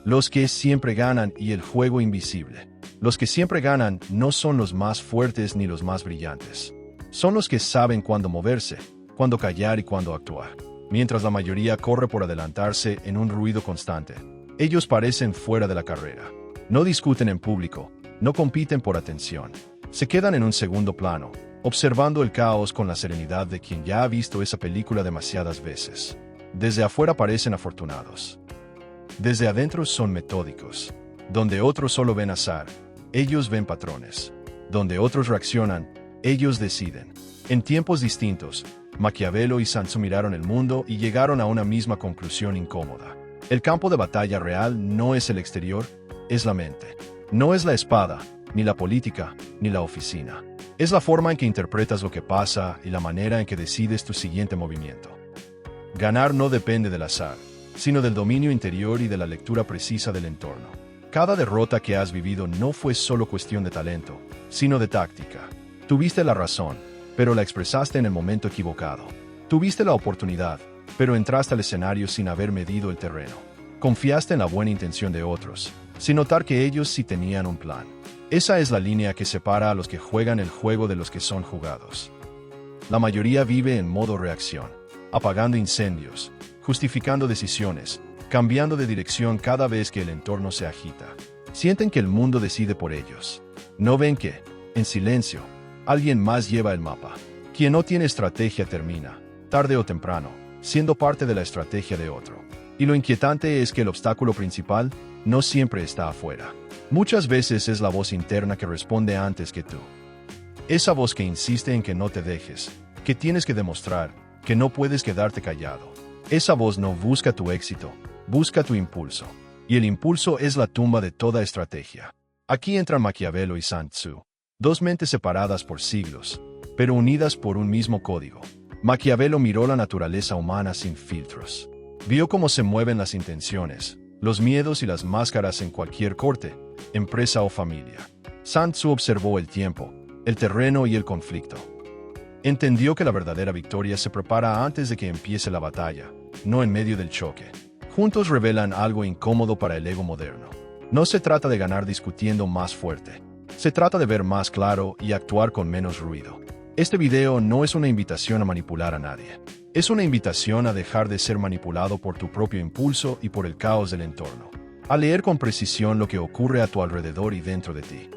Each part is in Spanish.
Los que siempre ganan y el juego invisible. Los que siempre ganan no son los más fuertes ni los más brillantes. Son los que saben cuándo moverse, cuándo callar y cuándo actuar. Mientras la mayoría corre por adelantarse en un ruido constante, ellos parecen fuera de la carrera. No discuten en público, no compiten por atención. Se quedan en un segundo plano, observando el caos con la serenidad de quien ya ha visto esa película demasiadas veces. Desde afuera parecen afortunados. Desde adentro son metódicos. Donde otros solo ven azar, ellos ven patrones. Donde otros reaccionan, ellos deciden. En tiempos distintos, Maquiavelo y Sun Tzu miraron el mundo y llegaron a una misma conclusión incómoda. El campo de batalla real no es el exterior, es la mente. No es la espada, ni la política, ni la oficina. Es la forma en que interpretas lo que pasa y la manera en que decides tu siguiente movimiento. Ganar no depende del azar, sino del dominio interior y de la lectura precisa del entorno. Cada derrota que has vivido no fue solo cuestión de talento, sino de táctica. Tuviste la razón, pero la expresaste en el momento equivocado. Tuviste la oportunidad, pero entraste al escenario sin haber medido el terreno. Confiaste en la buena intención de otros, sin notar que ellos sí tenían un plan. Esa es la línea que separa a los que juegan el juego de los que son jugados. La mayoría vive en modo reacción, apagando incendios, justificando decisiones, cambiando de dirección cada vez que el entorno se agita. Sienten que el mundo decide por ellos. No ven que, en silencio, alguien más lleva el mapa. Quien no tiene estrategia termina, tarde o temprano, siendo parte de la estrategia de otro. Y lo inquietante es que el obstáculo principal no siempre está afuera. Muchas veces es la voz interna que responde antes que tú. Esa voz que insiste en que no te dejes, que tienes que demostrar, que no puedes quedarte callado. Esa voz no busca tu éxito, busca tu impulso. Y el impulso es la tumba de toda estrategia. Aquí entran Maquiavelo y Sun Tzu, dos mentes separadas por siglos, pero unidas por un mismo código. Maquiavelo miró la naturaleza humana sin filtros. Vio cómo se mueven las intenciones, los miedos y las máscaras en cualquier corte, empresa o familia. Sun Tzu observó el tiempo, el terreno y el conflicto. Entendió que la verdadera victoria se prepara antes de que empiece la batalla, no en medio del choque. Juntos revelan algo incómodo para el ego moderno. No se trata de ganar discutiendo más fuerte. Se trata de ver más claro y actuar con menos ruido. Este video no es una invitación a manipular a nadie. Es una invitación a dejar de ser manipulado por tu propio impulso y por el caos del entorno. A leer con precisión lo que ocurre a tu alrededor y dentro de ti.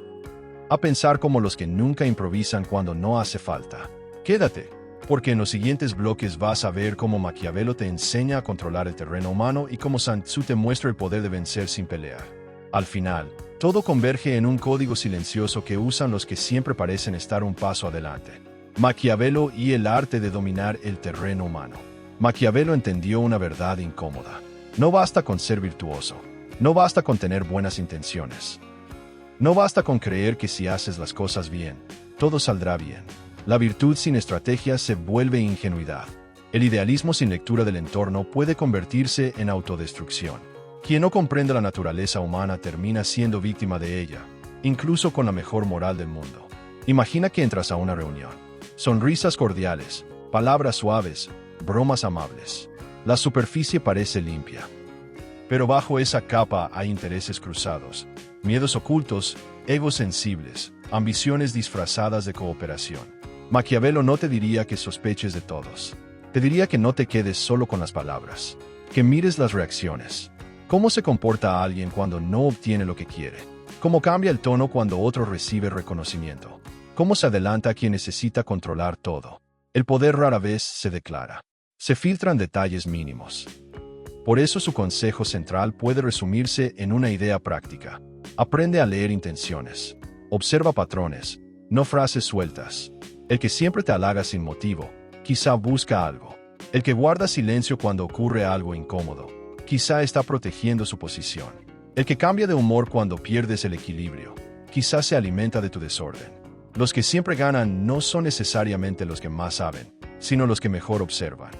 A pensar como los que nunca improvisan cuando no hace falta. Quédate, porque en los siguientes bloques vas a ver cómo Maquiavelo te enseña a controlar el terreno humano y cómo Sun Tzu te muestra el poder de vencer sin pelear. Al final, todo converge en un código silencioso que usan los que siempre parecen estar un paso adelante. Maquiavelo y el arte de dominar el terreno humano. Maquiavelo entendió una verdad incómoda. No basta con ser virtuoso. No basta con tener buenas intenciones. No basta con creer que si haces las cosas bien, todo saldrá bien. La virtud sin estrategia se vuelve ingenuidad. El idealismo sin lectura del entorno puede convertirse en autodestrucción. Quien no comprende la naturaleza humana termina siendo víctima de ella, incluso con la mejor moral del mundo. Imagina que entras a una reunión. Sonrisas cordiales, palabras suaves, bromas amables. La superficie parece limpia. Pero bajo esa capa hay intereses cruzados, miedos ocultos, egos sensibles, ambiciones disfrazadas de cooperación. Maquiavelo no te diría que sospeches de todos. Te diría que no te quedes solo con las palabras, que mires las reacciones. Cómo se comporta alguien cuando no obtiene lo que quiere. Cómo cambia el tono cuando otro recibe reconocimiento. Cómo se adelanta quien necesita controlar todo. El poder rara vez se declara. Se filtran detalles mínimos. Por eso su consejo central puede resumirse en una idea práctica. Aprende a leer intenciones. Observa patrones, no frases sueltas. El que siempre te halaga sin motivo, quizá busca algo. El que guarda silencio cuando ocurre algo incómodo, quizá está protegiendo su posición. El que cambia de humor cuando pierdes el equilibrio, quizá se alimenta de tu desorden. Los que siempre ganan no son necesariamente los que más saben, sino los que mejor observan.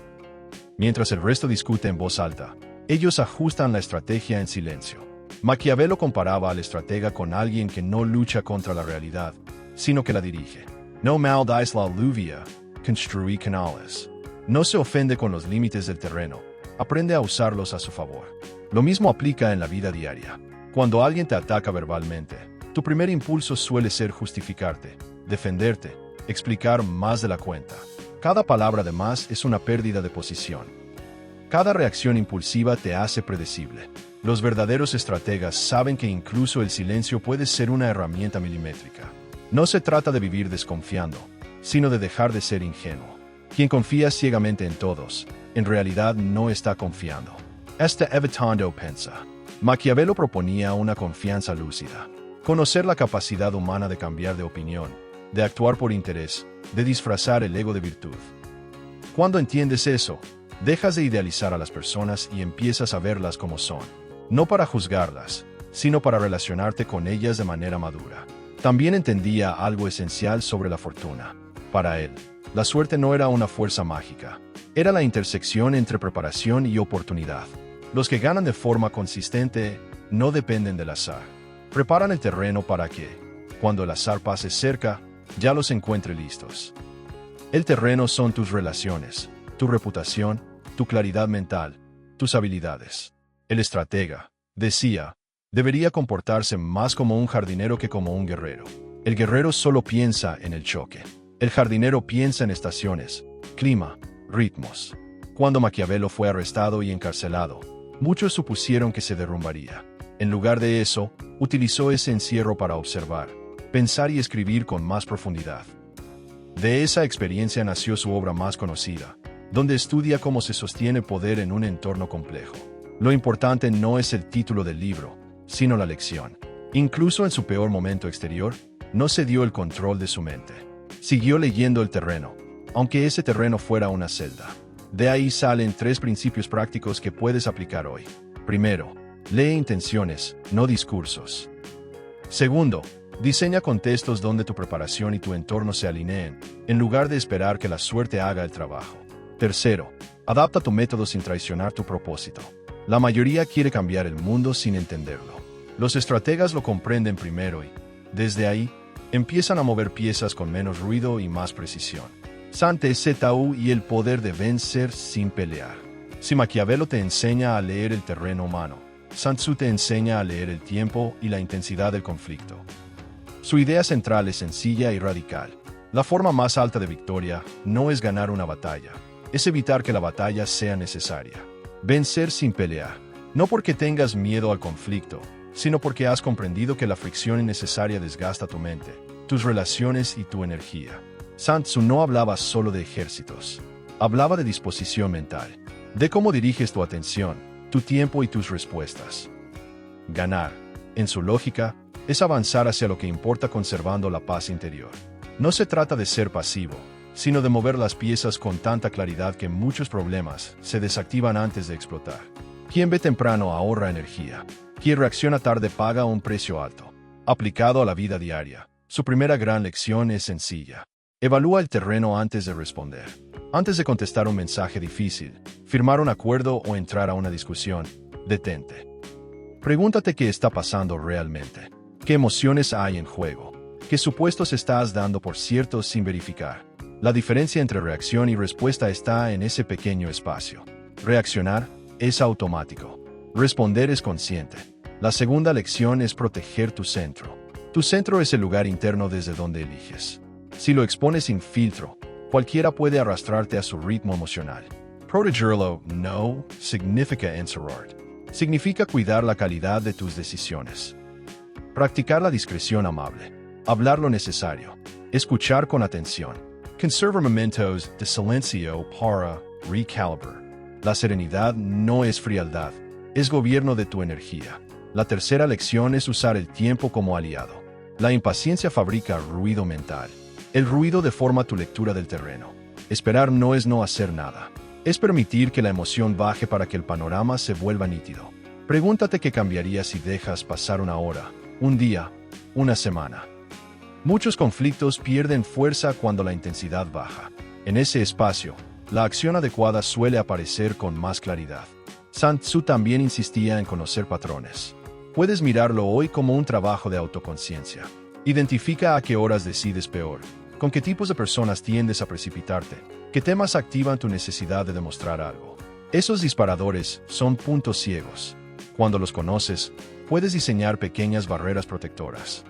Mientras el resto discute en voz alta, ellos ajustan la estrategia en silencio. Maquiavelo comparaba al estratega con alguien que no lucha contra la realidad, sino que la dirige. No maldice la lluvia, construí canales. No se ofende con los límites del terreno, aprende a usarlos a su favor. Lo mismo aplica en la vida diaria. Cuando alguien te ataca verbalmente, tu primer impulso suele ser justificarte, defenderte, explicar más de la cuenta. Cada palabra de más es una pérdida de posición. Cada reacción impulsiva te hace predecible. Los verdaderos estrategas saben que incluso el silencio puede ser una herramienta milimétrica. No se trata de vivir desconfiando, sino de dejar de ser ingenuo. Quien confía ciegamente en todos, en realidad no está confiando. Está evitando pensa. Maquiavelo proponía una confianza lúcida. Conocer la capacidad humana de cambiar de opinión, de actuar por interés, de disfrazar el ego de virtud. Cuando entiendes eso, dejas de idealizar a las personas y empiezas a verlas como son. No para juzgarlas, sino para relacionarte con ellas de manera madura. También entendía algo esencial sobre la fortuna. Para él, la suerte no era una fuerza mágica. Era la intersección entre preparación y oportunidad. Los que ganan de forma consistente no dependen del azar. Preparan el terreno para que, cuando el azar pase cerca, ya los encuentre listos. El terreno son tus relaciones, tu reputación, tu claridad mental, tus habilidades. El estratega, decía, debería comportarse más como un jardinero que como un guerrero. El guerrero solo piensa en el choque. El jardinero piensa en estaciones, clima, ritmos. Cuando Maquiavelo fue arrestado y encarcelado, muchos supusieron que se derrumbaría. En lugar de eso, utilizó ese encierro para observar, pensar y escribir con más profundidad. De esa experiencia nació su obra más conocida, donde estudia cómo se sostiene poder en un entorno complejo. Lo importante no es el título del libro, sino la lección. Incluso en su peor momento exterior, no cedió el control de su mente. Siguió leyendo el terreno, aunque ese terreno fuera una celda. De ahí salen 3 principios prácticos que puedes aplicar hoy. Primero, lee intenciones, no discursos. Segundo, diseña contextos donde tu preparación y tu entorno se alineen, en lugar de esperar que la suerte haga el trabajo. Tercero, adapta tu método sin traicionar tu propósito. La mayoría quiere cambiar el mundo sin entenderlo. Los estrategas lo comprenden primero y, desde ahí, empiezan a mover piezas con menos ruido y más precisión. Saint-Exupéry y el poder de vencer sin pelear. Si Maquiavelo te enseña a leer el terreno humano, Sun Tzu te enseña a leer el tiempo y la intensidad del conflicto. Su idea central es sencilla y radical. La forma más alta de victoria no es ganar una batalla, es evitar que la batalla sea necesaria. Vencer sin pelear, no porque tengas miedo al conflicto, sino porque has comprendido que la fricción innecesaria desgasta tu mente, tus relaciones y tu energía. Sun Tzu no hablaba solo de ejércitos, hablaba de disposición mental, de cómo diriges tu atención, tu tiempo y tus respuestas. Ganar, en su lógica, es avanzar hacia lo que importa conservando la paz interior. No se trata de ser pasivo, sino de mover las piezas con tanta claridad que muchos problemas se desactivan antes de explotar. Quien ve temprano ahorra energía. Quien reacciona tarde paga un precio alto. Aplicado a la vida diaria, su primera gran lección es sencilla. Evalúa el terreno antes de responder. Antes de contestar un mensaje difícil, firmar un acuerdo o entrar a una discusión, detente. Pregúntate qué está pasando realmente. ¿Qué emociones hay en juego? ¿Qué supuestos estás dando por ciertos sin verificar? La diferencia entre reacción y respuesta está en ese pequeño espacio. Reaccionar es automático. Responder es consciente. La segunda lección es proteger tu centro. Tu centro es el lugar interno desde donde eliges. Si lo expones sin filtro, cualquiera puede arrastrarte a su ritmo emocional. Protegerlo no significa encerrar. Significa cuidar la calidad de tus decisiones. Practicar la discreción amable. Hablar lo necesario. Escuchar con atención. Conserva momentos de silencio para recalibrar. La serenidad no es frialdad, es gobierno de tu energía. La tercera lección es usar el tiempo como aliado. La impaciencia fabrica ruido mental. El ruido deforma tu lectura del terreno. Esperar no es no hacer nada. Es permitir que la emoción baje para que el panorama se vuelva nítido. Pregúntate qué cambiaría si dejas pasar una hora, un día, una semana. Muchos conflictos pierden fuerza cuando la intensidad baja. En ese espacio, la acción adecuada suele aparecer con más claridad. Sun Tzu también insistía en conocer patrones. Puedes mirarlo hoy como un trabajo de autoconciencia. Identifica a qué horas decides peor, con qué tipos de personas tiendes a precipitarte, qué temas activan tu necesidad de demostrar algo. Esos disparadores son puntos ciegos. Cuando los conoces, puedes diseñar pequeñas barreras protectoras.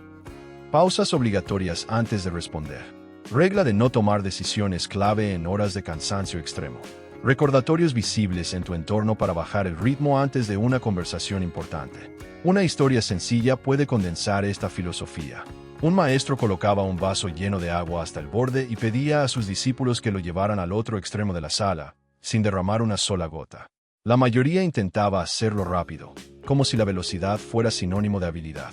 Pausas obligatorias antes de responder. Regla de no tomar decisiones clave en horas de cansancio extremo. Recordatorios visibles en tu entorno para bajar el ritmo antes de una conversación importante. Una historia sencilla puede condensar esta filosofía. Un maestro colocaba un vaso lleno de agua hasta el borde y pedía a sus discípulos que lo llevaran al otro extremo de la sala, sin derramar una sola gota. La mayoría intentaba hacerlo rápido, como si la velocidad fuera sinónimo de habilidad.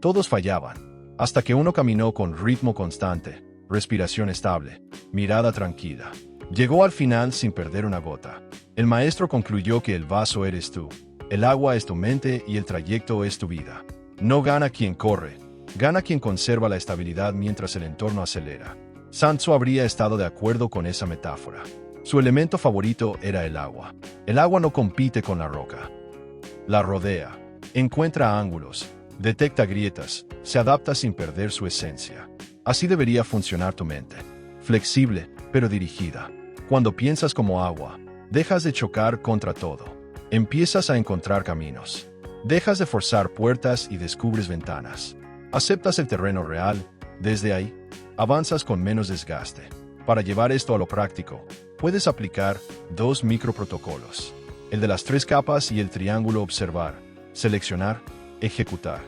Todos fallaban, hasta que uno caminó con ritmo constante, respiración estable, mirada tranquila. Llegó al final sin perder una gota. El maestro concluyó que el vaso eres tú, el agua es tu mente y el trayecto es tu vida. No gana quien corre, gana quien conserva la estabilidad mientras el entorno acelera. Sun Tzu habría estado de acuerdo con esa metáfora. Su elemento favorito era el agua. El agua no compite con la roca. La rodea, encuentra ángulos, detecta grietas, se adapta sin perder su esencia. Así debería funcionar tu mente. Flexible, pero dirigida. Cuando piensas como agua, dejas de chocar contra todo. Empiezas a encontrar caminos. Dejas de forzar puertas y descubres ventanas. Aceptas el terreno real. Desde ahí, avanzas con menos desgaste. Para llevar esto a lo práctico, puedes aplicar 2 microprotocolos. El de las 3 capas y el triángulo observar, seleccionar, ejecutar.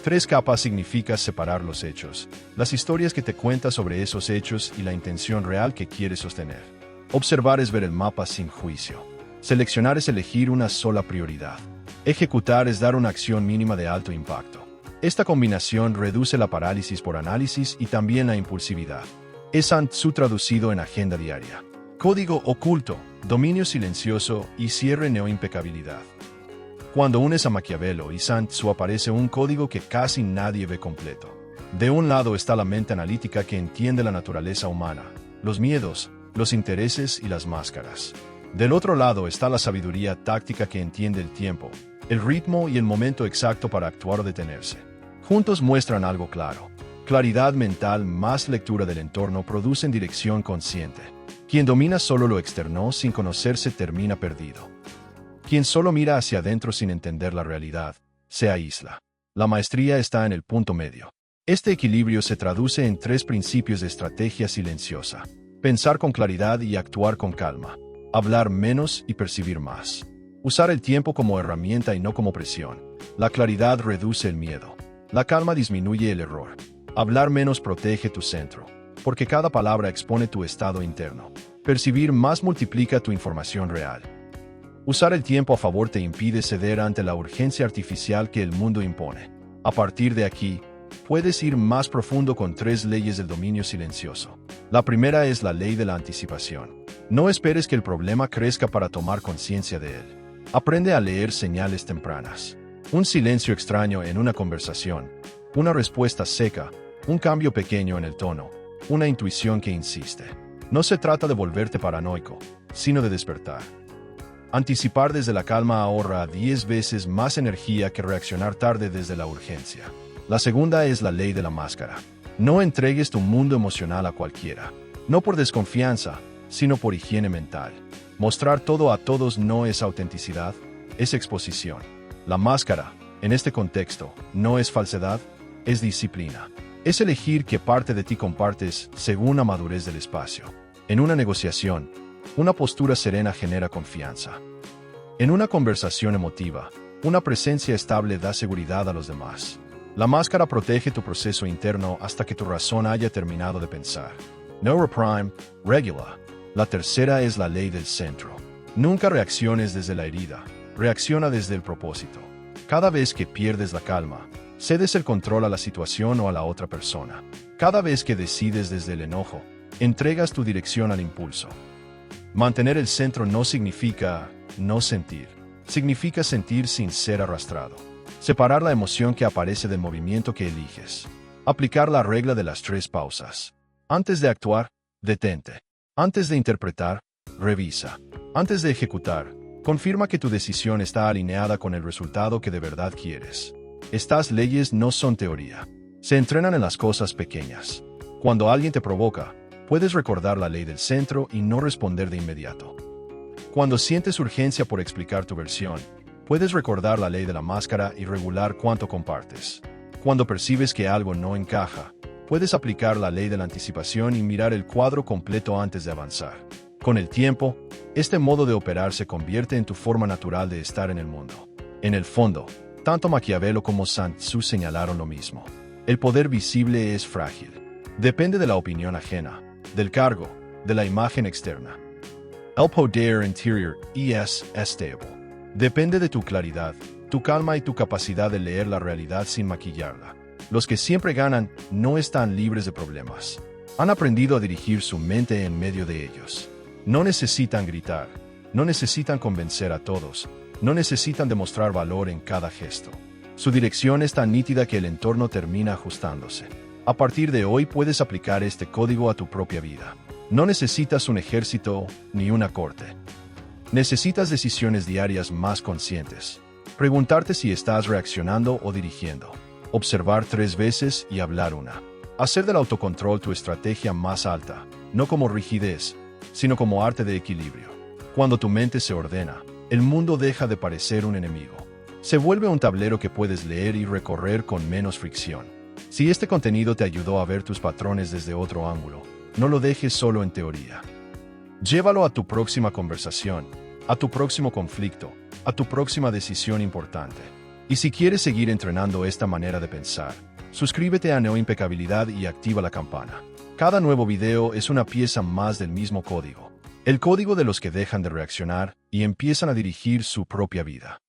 3 capas significa separar los hechos, las historias que te cuentas sobre esos hechos y la intención real que quieres sostener. Observar es ver el mapa sin juicio. Seleccionar es elegir una sola prioridad. Ejecutar es dar una acción mínima de alto impacto. Esta combinación reduce la parálisis por análisis y también la impulsividad. Es Sun Tzu traducido en agenda diaria. Código oculto, dominio silencioso y cierre neoimpecabilidad. Cuando unes a Maquiavelo y Sun Tzu aparece un código que casi nadie ve completo. De un lado está la mente analítica que entiende la naturaleza humana, los miedos, los intereses y las máscaras. Del otro lado está la sabiduría táctica que entiende el tiempo, el ritmo y el momento exacto para actuar o detenerse. Juntos muestran algo claro. Claridad mental más lectura del entorno producen dirección consciente. Quien domina solo lo externo sin conocerse termina perdido. Quien solo mira hacia adentro sin entender la realidad, se aísla. La maestría está en el punto medio. Este equilibrio se traduce en 3 principios de estrategia silenciosa. Pensar con claridad y actuar con calma. Hablar menos y percibir más. Usar el tiempo como herramienta y no como presión. La claridad reduce el miedo. La calma disminuye el error. Hablar menos protege tu centro, porque cada palabra expone tu estado interno. Percibir más multiplica tu información real. Usar el tiempo a favor te impide ceder ante la urgencia artificial que el mundo impone. A partir de aquí, puedes ir más profundo con 3 leyes del dominio silencioso. La primera es la ley de la anticipación. No esperes que el problema crezca para tomar conciencia de él. Aprende a leer señales tempranas. Un silencio extraño en una conversación, una respuesta seca, un cambio pequeño en el tono, una intuición que insiste. No se trata de volverte paranoico, sino de despertar. Anticipar desde la calma ahorra 10 veces más energía que reaccionar tarde desde la urgencia. La segunda es la ley de la máscara. No entregues tu mundo emocional a cualquiera. No por desconfianza, sino por higiene mental. Mostrar todo a todos no es autenticidad, es exposición. La máscara, en este contexto, no es falsedad, es disciplina. Es elegir qué parte de ti compartes según la madurez del espacio. En una negociación, una postura serena genera confianza. En una conversación emotiva, una presencia estable da seguridad a los demás. La máscara protege tu proceso interno hasta que tu razón haya terminado de pensar. Neuroprime, regula. La tercera es la ley del centro. Nunca reacciones desde la herida, reacciona desde el propósito. Cada vez que pierdes la calma, cedes el control a la situación o a la otra persona. Cada vez que decides desde el enojo, entregas tu dirección al impulso. Mantener el centro no significa no sentir. Significa sentir sin ser arrastrado. Separar la emoción que aparece del movimiento que eliges. Aplicar la regla de las 3 pausas. Antes de actuar, detente. Antes de interpretar, revisa. Antes de ejecutar, confirma que tu decisión está alineada con el resultado que de verdad quieres. Estas leyes no son teoría. Se entrenan en las cosas pequeñas. Cuando alguien te provoca, puedes recordar la ley del centro y no responder de inmediato. Cuando sientes urgencia por explicar tu versión, Puedes recordar la ley de la máscara y regular cuánto compartes. Cuando percibes que algo no encaja, puedes aplicar la ley de la anticipación y mirar el cuadro completo antes de avanzar. Con el tiempo, este modo de operar se convierte en tu forma natural de estar en el mundo. En el fondo, tanto Maquiavelo como Sun Tzu señalaron lo mismo. El poder visible es frágil. Depende de la opinión ajena, del cargo, de la imagen externa. El poder interior es stable. Depende de tu claridad, tu calma y tu capacidad de leer la realidad sin maquillarla. Los que siempre ganan no están libres de problemas. Han aprendido a dirigir su mente en medio de ellos. No necesitan gritar, no necesitan convencer a todos, no necesitan demostrar valor en cada gesto. Su dirección es tan nítida que el entorno termina ajustándose. A partir de hoy puedes aplicar este código a tu propia vida. No necesitas un ejército ni una corte. Necesitas decisiones diarias más conscientes. Preguntarte si estás reaccionando o dirigiendo. Observar 3 veces y hablar una. Hacer del autocontrol tu estrategia más alta, no como rigidez, sino como arte de equilibrio. Cuando tu mente se ordena, el mundo deja de parecer un enemigo. Se vuelve un tablero que puedes leer y recorrer con menos fricción. Si este contenido te ayudó a ver tus patrones desde otro ángulo, no lo dejes solo en teoría. Llévalo a tu próxima conversación, a tu próximo conflicto, a tu próxima decisión importante. Y si quieres seguir entrenando esta manera de pensar, suscríbete a Neoimpecabilidad y activa la campana. Cada nuevo video es una pieza más del mismo código. El código de los que dejan de reaccionar y empiezan a dirigir su propia vida.